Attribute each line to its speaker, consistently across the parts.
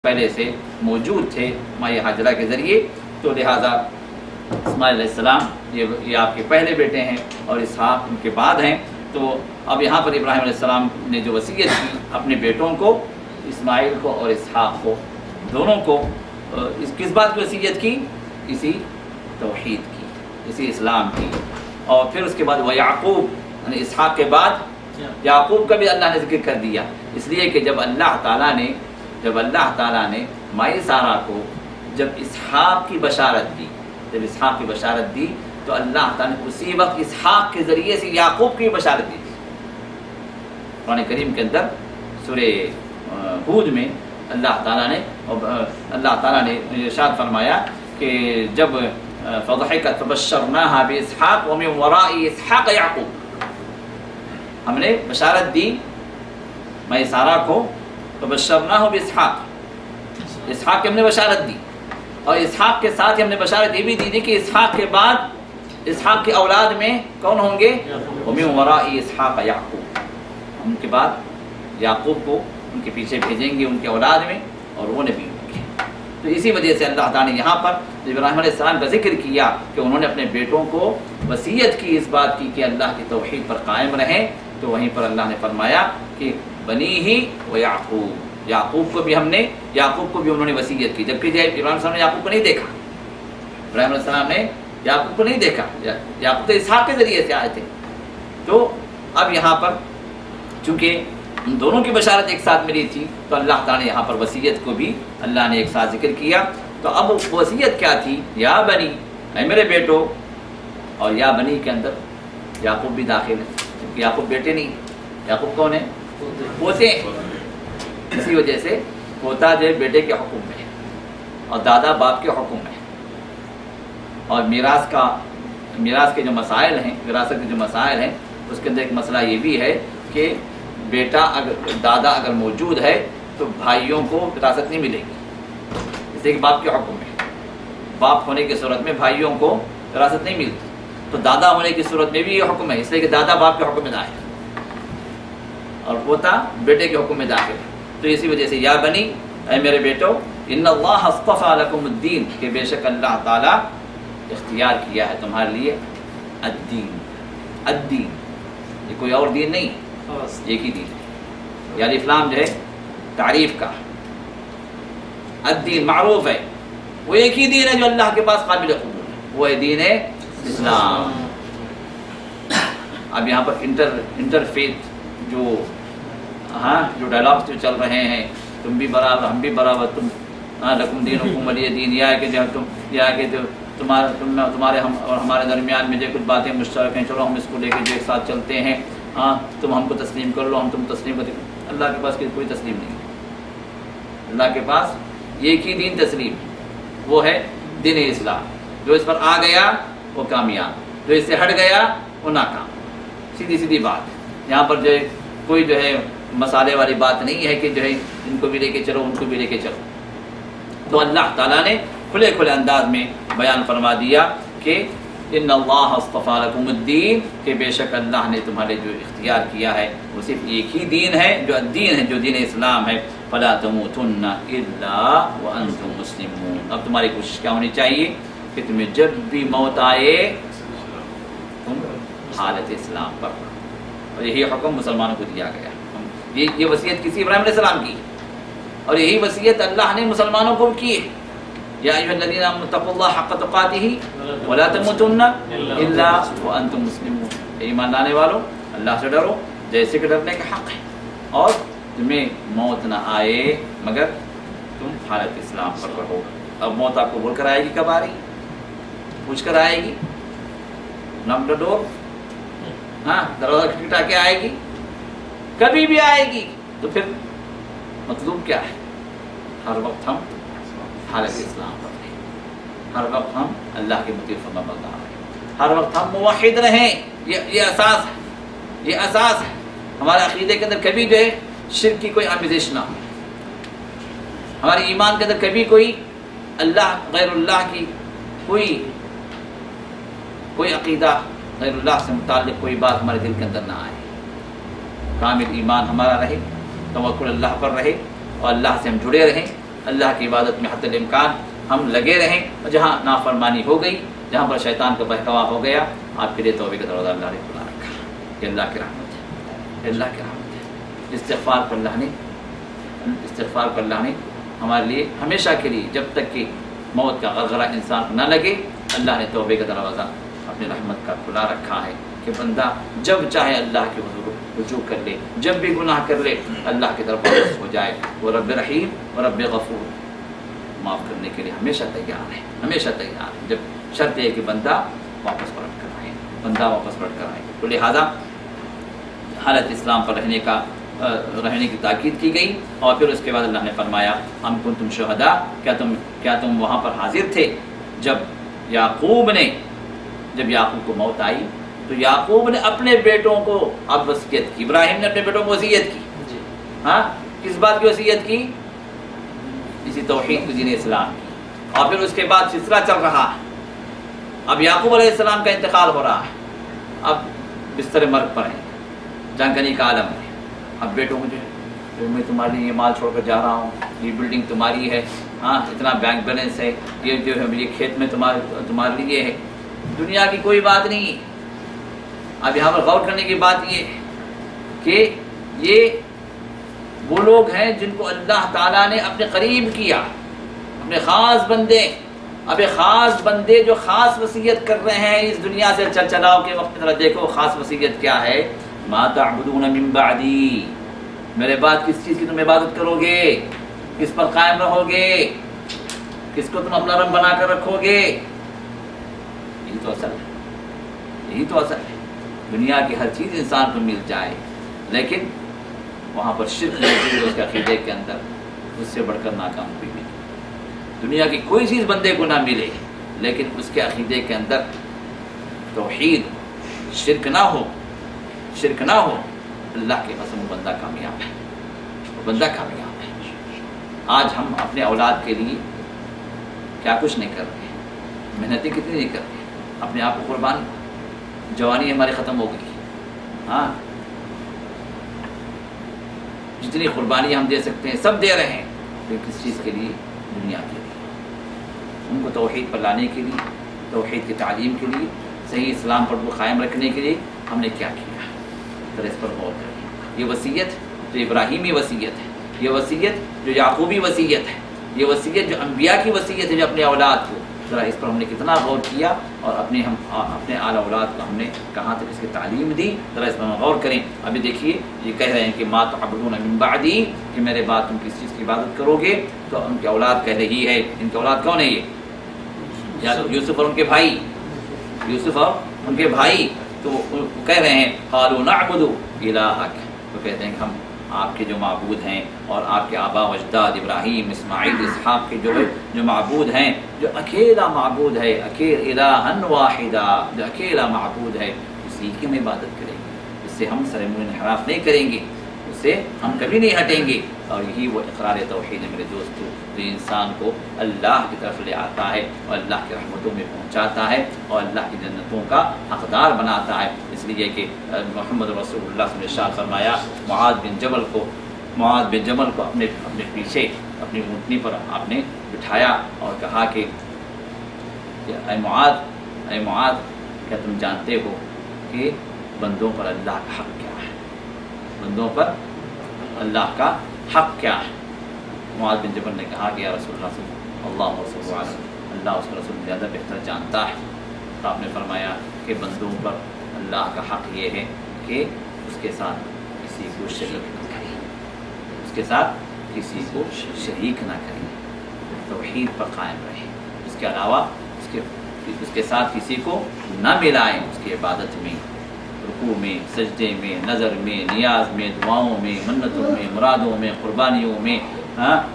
Speaker 1: پہلے سے موجود تھے مائی حاجرہ کے ذریعے، تو لہٰذا اسماعیل علیہ السلام یہ آپ کے پہلے بیٹے ہیں اور اسحاق ان کے بعد ہیں۔ تو اب یہاں پر ابراہیم علیہ السلام نے جو وصیت کی اپنے بیٹوں کو، اسماعیل کو اور اسحاق کو، دونوں کو، کس بات کی وصیت کی؟ اسی توحید کی، اسی اسلام کی۔ اور پھر اس کے بعد وہ یعقوب، یعنی اسحاق کے بعد یعقوب کا بھی اللہ نے ذکر کر دیا، اس لیے کہ جب اللہ تعالیٰ نے مائی سارہ کو جب اسحاق کی بشارت دی، تو اللہ تعالیٰ نے اسی وقت اسحاق کے ذریعے سے یعقوب کی بشارت دی تھی۔ قرآن کریم کے اندر سورہ ہود میں اللہ تعالیٰ نے ارشاد فرمایا کہ جب فضحکت فبشرناها باسحاق ومن وراء اسحاق یعقوب، ہم نے بشارت دی مائی سارہ کو، فبشرناہ باسحاق، اسحاق کی ہم نے بشارت دی، اور اسحاق کے ساتھ ہی ہم نے بشارت یہ بھی دی تھی کہ اسحاق کے بعد اسحاق کی اولاد میں کون ہوں گے؟ ومن وراء اسحاق یعقوب، ان کے بعد یعقوب کو ان کے پیچھے بھیجیں گے ان کے اولاد میں، اور وہ نبی ہوں گے۔ تو اسی وجہ سے اللہ تعالیٰ نے یہاں پر ابراہیم علیہ السلام کا ذکر کیا کہ انہوں نے اپنے بیٹوں کو وصیت کی اس بات کی کہ اللہ کی توحید پر قائم رہیں، تو وہیں پر اللہ نے فرمایا کہ بنی ہی و یعقوب کو بھی انہوں نے وصیت کی، جبکہ ابراہیم علیہ السلام نے یعقوب کو نہیں دیکھا، ابراہیم علیہ السلام نے یعقوب کو نہیں دیکھا، یعقوب تو اسحاق کے ذریعے سے آئے تھے۔ تو اب یہاں پر چونکہ ان دونوں کی بشارت ایک ساتھ ملی تھی، تو اللہ تعالیٰ نے یہاں پر وصیت کو بھی اللہ نے ایک ساتھ ذکر کیا۔ تو اب وصیت کیا تھی؟ یا بنی، اے میرے بیٹو، اور یا بنی کے اندر یعقوب بھی داخل ہے، کیونکہ یعقوب بیٹے نہیں، یعقوب کون ہے؟ پوتے ہیں۔ اسی وجہ سے پوتا جو بیٹے کے حکم میں ہے اور دادا باپ کے حکم میں ہے۔ اور میراث کے جو مسائل ہیں، وراثت کے جو مسائل ہیں، اس کے اندر ایک مسئلہ یہ بھی ہے کہ دادا اگر موجود ہے تو بھائیوں کو وراثت نہیں ملے گی، اس لیے کہ باپ کے حکم میں، باپ ہونے کی صورت میں بھائیوں کو وراثت نہیں ملتی، تو دادا ہونے کی صورت میں بھی یہ حکم ہے، اس لیے کہ دادا باپ کے حکم میں داخل ہے اور پوتا بیٹے کے حکم میں داخل ہے۔ تو اسی وجہ سے یا بنی، اے میرے بیٹو، ان اللہ اصطفیٰ لکم الدین، کہ بے شک اللہ تعالیٰ اختیار کیا ہے تمہارے لیے الدین، یہ کوئی اور دین نہیں، ایک ہی دین ہے۔ یعنی الف جو ہے تعریف کا، الدین معروف ہے، وہ ایک ہی دین ہے جو اللہ کے پاس قابل قبول ہے، وہ ہے دین اسلام۔ اب یہاں پر انٹرفیتھ جو ڈائلاگس جو چل رہے ہیں، تم بھی برابر ہم بھی برابر، تم لکم دینکم ولی دین، یا کہ تمہارے ہم اور ہمارے درمیان میں جو کچھ باتیں مشترک ہیں، چلو ہم اس کو لے کے جو ایک ساتھ چلتے ہیں، تم ہم کو تسلیم کر لو، ہم تم تسلیم کر دیں۔ اللہ کے پاس کوئی تسلیم نہیں ہے، اللہ کے پاس ایک ہی دین تسلیم، وہ ہے دین اسلام۔ جو اس پر آ گیا وہ کامیاب، جو اس سے ہٹ گیا وہ ناکام، سیدھی بات۔ یہاں پر جو ہے کوئی جو ہے مسالے والی بات نہیں ہے کہ جو ہے ان کو بھی لے کے چلو ان کو بھی لے کے چلو۔ تو اللہ تعالیٰ نے کھلے انداز میں بیان فرما دیا کہ ان اللہ اصطفیٰ لکم الدین، کہ بے شک اللہ نے تمہارے جو اختیار کیا ہے وہ صرف ایک ہی دین ہے، جو الدین ہے، جو دین اسلام ہے۔ فلا تموتن الا وانتم مسلمون، اب تمہاری کوشش کیا ہونی چاہیے کہ تمہیں جب بھی موت آئے تم حالت اسلام پر، اور یہی حکم مسلمانوں کو دیا گیا۔ یہ وصیت کسی ابراہیم علیہ السلام کی، اور یہی وصیت اللہ نے مسلمانوں کو کی ہے۔ یا ایھا الذین آمنوا اتقوا اللہ حق تقاتہ ولا تموتن الا وانتم مسلمون، ایمان لانے والوں اللہ سے ڈرو جیسے کہ ڈرنے کا حق ہے، اور تمہیں موت نہ آئے مگر تم حالت اسلام پر رہو۔ اب موت آپ کو بول کر آئے گی، کب آ رہی؟ پوچھ کر آئے گی، ناک ڈور، دروازہ کھٹکھٹا کے آئے گی، کبھی بھی آئے گی۔ تو پھر مطلوب کیا ہے؟ ہر وقت ہم حالت اسلام پر رہیں، ہر وقت ہم اللہ کے مطیع فرما بردار رہیں، ہر وقت ہم موحد رہیں۔ یہ اساس ہے، یہ اساس ہے ہمارے عقیدے کے اندر۔ کبھی جو ہے شرک کی کوئی آمیزش نہ ہو، ہمارے ایمان کے اندر کبھی کوئی اللہ غیر اللہ کی کوئی عقیدہ غیر اللہ سے متعلق کوئی بات ہمارے دل کے اندر نہ آئے۔ کامل ایمان ہمارا رہے، توکل اللہ پر رہے، اور اللہ سے ہم جڑے رہیں، اللہ کی عبادت میں حد الامکان ہم لگے رہیں، اور جہاں نافرمانی ہو گئی، جہاں پر شیطان کا بہکاوا ہو گیا، آپ کے لیے توبہ کا دروازہ اللہ نے کھلا رکھا۔ یہ اللہ کی رحمت ہے، یہ اللہ کی رحمت ہے۔ استغفار کو اللہ نے ہمارے لیے ہمیشہ کے لیے، جب تک کہ موت کا غرغرہ انسان کو نہ لگے، اللہ نے توبہ کا دروازہ اپنی رحمت کا کھلا رکھا ہے کہ بندہ جب چاہے اللہ کے حضور رجوع کر لے، جب بھی گناہ کر لے اللہ کی طرف واپس ہو جائے۔ وہ رب رحیم و رب غفور، معاف کرنے کے لیے ہمیشہ تیار ہے، ہمیشہ تیار ہے، جب شرط ہے کہ بندہ واپس پلٹ کر آئے، بندہ واپس پلٹ کر آئے۔ تو لہٰذا حالت اسلام پر رہنے کی تاکید کی گئی، اور پھر اس کے بعد اللہ نے فرمایا ام کنتم شہداء، کیا تم وہاں پر حاضر تھے جب یعقوب کو موت آئی، تو یعقوب نے اپنے بیٹوں کو اب وصیت کی، ابراہیم نے اپنے بیٹوں کو وصیت کی، ہاں کس بات کی وصیت کی؟ اسی توحید کو، دین اسلام کی۔ اور پھر اس کے بعد سلسلہ چل رہا ہے، اب یعقوب علیہ السلام کا انتقال ہو رہا ہے، اب بستر مرگ پر ہیں، جانکنی کا عالم ہے۔ اب بیٹوں کو جو ہے میں تمہارے لیے یہ مال چھوڑ کر جا رہا ہوں، یہ بلڈنگ تمہاری ہے، ہاں اتنا بینک بیلنس ہے، یہ جو ہے یہ کھیت میں تمہارے لیے ہے، دنیا کی کوئی بات نہیں۔ اب یہاں پر غور کرنے کی بات یہ ہے کہ یہ وہ لوگ ہیں جن کو اللہ تعالیٰ نے اپنے قریب کیا، اپنے خاص بندے۔ اب ایک خاص بندے جو خاص وصیت کر رہے ہیں اس دنیا سے چل چلاؤ کے وقت میں، ذرا دیکھو خاص وصیت کیا ہے۔ ما تعبدون من بعدی، میرے بعد کس چیز کی تم عبادت کرو گے، کس پر قائم رہو گے، کس کو تم اپنا رب بنا کر رکھو گے؟ یہی تو اصل ہے، یہی تو اصل ہے۔ دنیا کی ہر چیز انسان کو مل جائے، لیکن وہاں پر شرک موجود ہے اس کے عقیدے کے اندر، اس سے بڑھ کر ناکام کوئی بھی نہیں۔ دنیا کی کوئی چیز بندے کو نہ ملے، لیکن اس کے عقیدے کے اندر توحید، شرک نہ ہو، اللہ کے قسم بندہ کامیاب ہے، بندہ کامیاب ہے۔ آج ہم اپنے اولاد کے لیے کیا کچھ نہیں کر رہے ہیں، محنتیں کتنی نہیں کر رہے ہیں، اپنے آپ کو قربان، جوانی ہماری ختم ہو گئی، ہاں جتنی قربانی ہم دے سکتے ہیں سب دے رہے ہیں، لیکن کس چیز کے لیے؟ دنیا کے لیے، ان کو توحید پر لانے کے لیے، توحید کی تعلیم کے لیے، صحیح اسلام پر وہ قائم رکھنے کے لیے ہم نے کیا کیا؟ ذرا اس پر غور کریں۔ یہ وصیت جو ابراہیمی وصیت ہے، یہ وصیت جو یعقوبی وصیت ہے، یہ وصیت جو انبیاء کی وصیت ہے جو اپنے اولاد کو، ذرا اس پر ہم نے کتنا غور کیا، اور اپنے اعلی اولاد کو ہم نے کہاں تک اس کی تعلیم دی، ذرا اس پر ہم غور کریں۔ ابھی دیکھیے یہ کہہ رہے ہیں کہ ما تعبدون من بعدی، کہ میرے بعد تم کس چیز کی عبادت کرو گے، تو ان کی اولاد کہہ رہی ہے، ان کی اولاد کون ہے؟ یہ یوسف اور ان کے بھائی، یوسف اور ان کے بھائی، تو وہ کہہ رہے ہیں قالوا نعبد الہک، تو کہتے ہیں کہ ہم آپ کے جو معبود ہیں اور آپ کے آبا و اجداد ابراہیم، اسماعیل، اسحاق کے جو معبود ہیں، جو اکیلا معبود ہے، الہا واحدہ، جو اکیلا معبود ہے، اسی کی ہم عبادت کریں گے، اس سے ہم سر منہ انحراف نہیں کریں گے، اس سے ہم کبھی نہیں ہٹیں گے۔ اور یہی وہ اقرار توحید ہے میرے دوستو، جو انسان کو اللہ کی طرف لے آتا ہے اور اللہ کی رحمتوں میں پہنچاتا ہے اور اللہ کی جنتوں کا حقدار بناتا ہے۔ اس لیے کہ محمد رسول اللہ صلی اللہ علیہ وسلم نے ارشاد فرمایا، معاذ بن جبل کو اپنے پیچھے اپنی اونٹنی پر آپ نے بٹھایا اور کہا کہ اے معاذ، کیا تم جانتے ہو کہ بندوں پر اللہ کا حق کیا ہے؟ بندوں پر اللہ کا حق کیا ہے؟ معاذ بن جبل نے کہا کہ یا رسول اللہ صلی اللہ علیہ وسلم، اللہ اس کا رسول زیادہ بہتر جانتا ہے۔ تو آپ نے فرمایا کہ بندوں پر اللہ کا حق یہ ہے کہ اس کے ساتھ کسی کو شریک نہ کریں، اس کے ساتھ کسی کو شریک نہ کریں، توحید پر قائم رہیں، اس کے علاوہ اس کے ساتھ کسی کو نہ ملائیں، اس کی عبادت میں، رکوع میں، سجدے میں، نظر میں، نیاز میں، دعاؤں میں، منتوں میں، مرادوں میں، قربانیوں میں،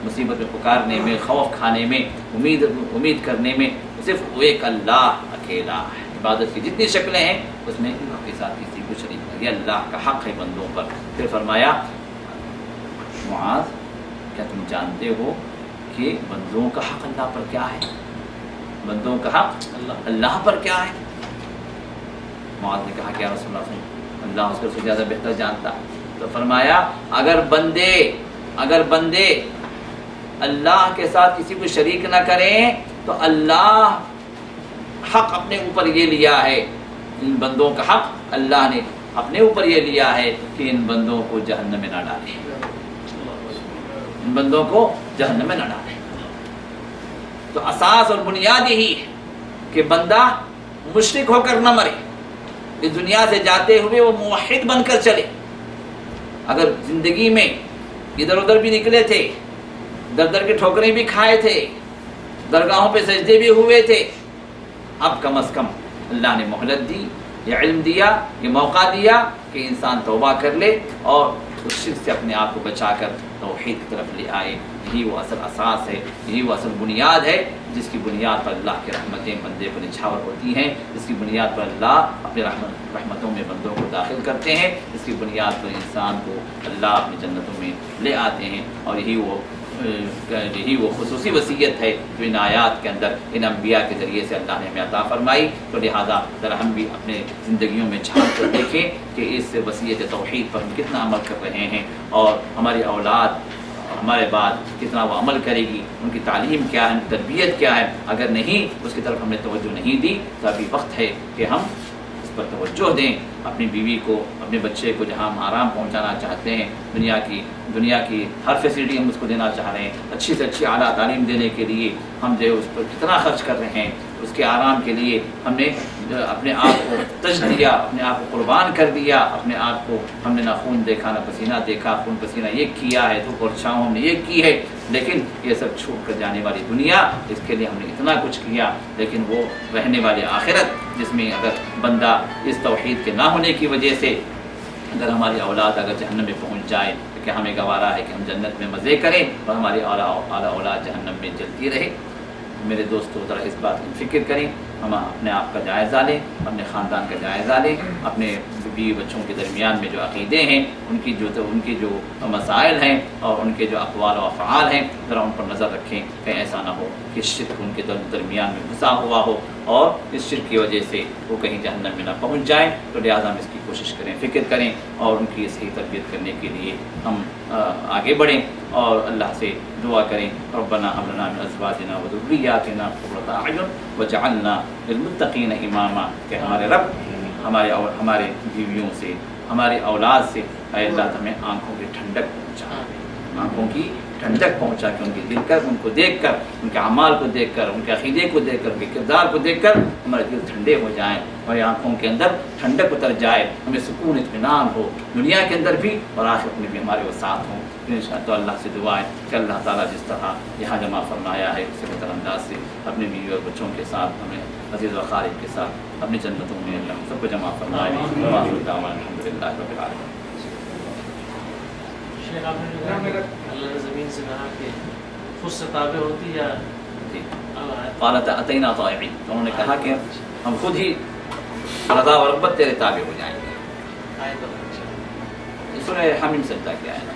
Speaker 1: مصیبت میں پکارنے میں، خوف کھانے میں، امید کرنے میں، صرف ایک اللہ اکیلا ہے۔ عبادت کی جتنی شکلیں ہیں اس میں آپ کے ساتھ کسی کو شریک نہیں، یہ اللہ کا حق ہے بندوں پر۔ پھر فرمایا معاذ، کیا تم جانتے ہو کہ بندوں کا حق اللہ پر کیا ہے؟ بندوں کا حق اللہ پر کیا ہے؟ معاذ نے کہا کہ یا رسول اللہ، اللہ اس کو زیادہ بہتر جانتا۔ تو فرمایا اگر بندے اللہ کے ساتھ کسی کو شریک نہ کریں تو اللہ حق اپنے اوپر یہ لیا ہے، ان بندوں کا حق اللہ نے اپنے اوپر یہ لیا ہے کہ ان بندوں کو جہنم میں نہ ڈالیں، ان بندوں کو جہنم میں نہ ڈالیں۔ تو اساس اور بنیاد یہی ہے کہ بندہ مشرک ہو کر نہ مرے، اس دنیا سے جاتے ہوئے وہ موحد بن کر چلے۔ اگر زندگی میں ادھر ادھر بھی نکلے تھے، در در کے ٹھوکریں بھی کھائے تھے، درگاہوں پہ سجدے بھی ہوئے تھے، اب کم از کم اللہ نے مہلت دی، یہ علم دیا، یہ موقع دیا کہ انسان توبہ کر لے اور اس شرک سے اپنے آپ کو بچا کر توحید کی طرف لے آئے۔ یہی وہ اصل اساس ہے، یہی وہ اصل بنیاد ہے جس کی بنیاد پر اللہ کی رحمتیں بندے پر نچھاور ہوتی ہیں، جس کی بنیاد پر اللہ اپنے رحمتوں میں بندوں کو داخل کرتے ہیں، جس کی بنیاد پر انسان کو اللہ اپنی جنتوں میں لے آتے ہیں۔ اور یہی وہ خصوصی وصیت ہے جو ان آیات کے اندر ان انبیاء کے ذریعے سے اللہ نے ہمیں عطا فرمائی۔ تو لہٰذا ذرا ہم بھی اپنے زندگیوں میں جھانک کر دیکھیں کہ اس وصیت توحید پر ہم کتنا عمل کر رہے ہیں، اور ہماری اولاد ہمارے بعد کتنا وہ عمل کرے گی، ان کی تعلیم کیا ہے، ان کی تربیت کیا ہے۔ اگر نہیں اس کی طرف ہم نے توجہ نہیں دی تو ابھی وقت ہے کہ ہم اس پر توجہ دیں، اپنی بیوی کو، اپنے بچے کو جہاں ہم آرام پہنچانا چاہتے ہیں، دنیا کی ہر فیسلٹی ہم اس کو دینا چاہ رہے ہیں، اچھی سے اچھی اعلیٰ تعلیم دینے کے لیے ہم جو اس پر کتنا خرچ کر رہے ہیں، اس کے آرام کے لیے ہم نے اپنے آپ کو تج دیا، اپنے آپ کو قربان کر دیا، اپنے آپ کو ہم نے نہ خون دیکھا نہ پسینہ دیکھا، خون پسینہ یہ کیا ہے، دھوپ اور چھاؤں ہم نے یہ کی ہے، لیکن یہ سب چھوٹ کر جانے والی دنیا، اس کے لیے ہم نے اتنا کچھ کیا، لیکن وہ رہنے والی آخرت جس میں اگر بندہ اس توحید کے نہ ہونے کی وجہ سے اگر ہماری اولاد اگر جہنم میں پہنچ جائے تو کیا ہمیں گوارا ہے کہ ہم جنت میں مزے کریں اور ہماری اعلیٰ اولاد جہنم میں جلتی رہے؟ میرے دوستو ذرا اس بات کی فکر کریں، ہم اپنے آپ کا جائزہ لیں، اپنے خاندان کا جائزہ لیں، اپنے بیوی بچوں کے درمیان میں جو عقیدے ہیں، ان کی جو مسائل ہیں اور ان کے جو اقوال و افعال ہیں، ذرا ان پر نظر رکھیں، کہیں ایسا نہ ہو کہ شرک ان کے درمیان میں گھسا ہوا ہو اور اس شرک کی وجہ سے وہ کہیں جہنم میں نہ پہنچ جائیں۔ تو لہٰذا ہم اس کی کوشش کریں، فکر کریں اور ان کی صحیح تربیت کرنے کے لیے ہم آگے بڑھیں اور اللہ سے دعا کریں، ربنا هب لنا من ازواجنا وذرياتنا قرة اعین واجعلنا للمتقین اماما، کہ ہمارے رب ہمارے بیویوں سے، ہماری اولاد سے اے اللہ ہمیں آنکھوں کی ٹھنڈک پہنچا، آنکھوں کی ٹھنڈک پہنچا کہ ان کی دل کر ان کو دیکھ کر، ان کے اعمال کو دیکھ کر، ان کے عقیدے کو دیکھ کر، ان کے کردار کو دیکھ کر ہمارے دل ٹھنڈے ہو جائیں اور آنکھوں کے اندر ٹھنڈک اتر جائے، ہمیں سکون اطمینان ہو دنیا کے اندر بھی اور آخرت میں بھی ہمارے وہ ساتھ ہوں۔ تو اللہ سے دعا ہے کہ اللہ تعالیٰ جس طرح یہاں جمع فرمایا ہے اسی بہتر انداز سے اپنے بیوی اور بچوں کے ساتھ، ہمیں عزیز و اقارب کے ساتھ اپنی جنتوں میں اللہ ہم سب کو جمع فرمائے۔ الحمدللہ رب العالمین۔
Speaker 2: اللہ نے زمین سے کہا کہ خود سے تابع ہوتی یا
Speaker 1: قالت اتینا طائعین، تو انہوں نے کہا کہ ہم خود ہی رضا و رغبت تیرے تابع ہو جائیں گے۔ سورہ حمیم سجدہ کیا ہے؟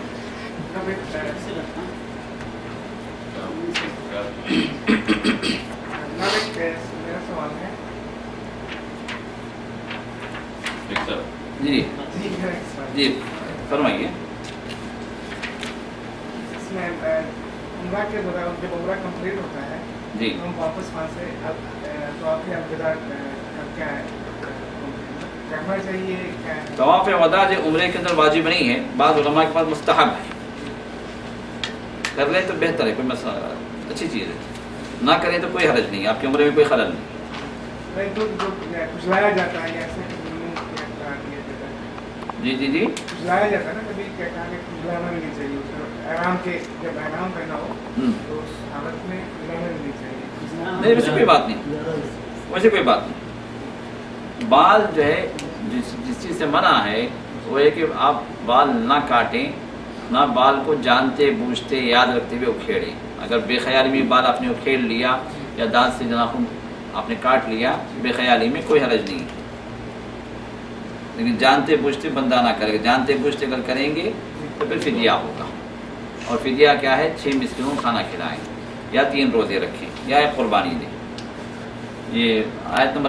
Speaker 3: میرا سوال ہے
Speaker 1: جی جی فرمائیے۔
Speaker 3: اس میں عمرہ کے دوران جب عمرہ کمپلیٹ ہوتا ہے
Speaker 1: جی
Speaker 3: ہم واپس وہاں سے طواف الوداع کیا ہے کرنا چاہیے؟ کیا ہے
Speaker 1: طواف وداع جو عمرے کے اندر واجب نہیں ہے، بعض علماء کے پاس مستحب ہے، کر لیں تو بہتر ہے، کوئی مسئلہ اچھی چیز ہے، نہ کریں تو کوئی حرج نہیں، آپ کے عمرے میں کوئی خلل نہیں۔
Speaker 3: نہیں تو جو کھجلایا جاتا ہے ایسے کیا کیا جاتا ہے؟
Speaker 1: جی جی جی
Speaker 3: کھجلایا جاتا ہے نا کبھی، کیا کہا کہ کھجلانا بھی نہیں چاہیے، احرام کے جب احرام پہنا ہو تو اس حالت میں کھجلانا بھی نہیں چاہیے۔
Speaker 1: نہیں، ویسے کوئی بات نہیں، ویسے کوئی بات نہیں۔ بال جو ہے جس چیز سے منع ہے وہ ہے کہ آپ بال نہ کاٹیں، نہ بال کو جانتے بوجھتے یاد رکھتے ہوئے اکھیڑیں۔ اگر بے خیالی میں بال آپ نے اکھیڑ لیا یا دانت سے ناخن آپ نے کاٹ لیا بے خیالی میں، کوئی حرج نہیں، لیکن جانتے بوجھتے بندہ نہ کرے گا۔ جانتے بوجھتے اگر کریں گے تو پھر فدیہ ہوگا، اور فدیہ کیا ہے؟ 6 مسکینوں کھانا کھلائیں یا 3 روزے رکھیں یا ایک قربانی دیں۔ یہ آیت نمبر